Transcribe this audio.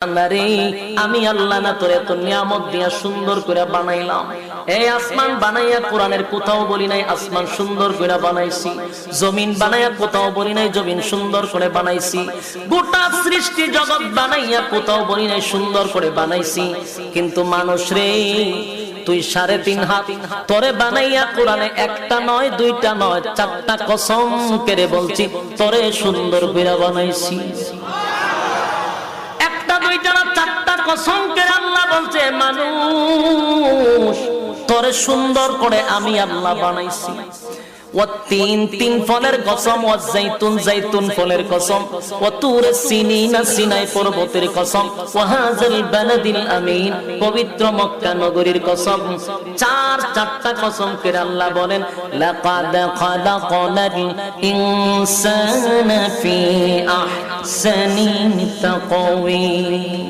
আল্লাহরে আমি আল্লাহ না তোরে এত নিয়ামত দিয়া সুন্দর করে বানাইলাম। এই আসমান বানাইয়া কোরআনের কোথাও বলি নাই আসমান সুন্দর করে বানাইছি, জমিন বানাইয়া কোথাও বলি নাই জমিন সুন্দর করে বানাইছি, গোটা সৃষ্টি জগৎ বানাইয়া কোথাও বলি নাই সুন্দর করে বানাইছি। কিন্তু মানুষ রে তুই 3.5 হাত তোরে বানাইয়া কোরআনে একটা নয় দুইটা নয় 4টা কসম করে বলছি তোরে সুন্দর করে বানাইছি। একটা দুইটা না 4টা কসম করে আল্লাহ বলছে মানুষ তোরে সুন্দর করে আমি আল্লাহ বানাইছি। والتين تين ফলের কসম, والزيتون زيتون ফলের কসম, وطور سينين সিনাই পর্বতের কসম, وهذا البلد الأمين পবিত্র মক্কা নগরীর কসম। 4টা কসম করে আল্লাহ বলেন লাকাদ খালাকনাল ইনসানা ফি আহসানি তাকওয়িম।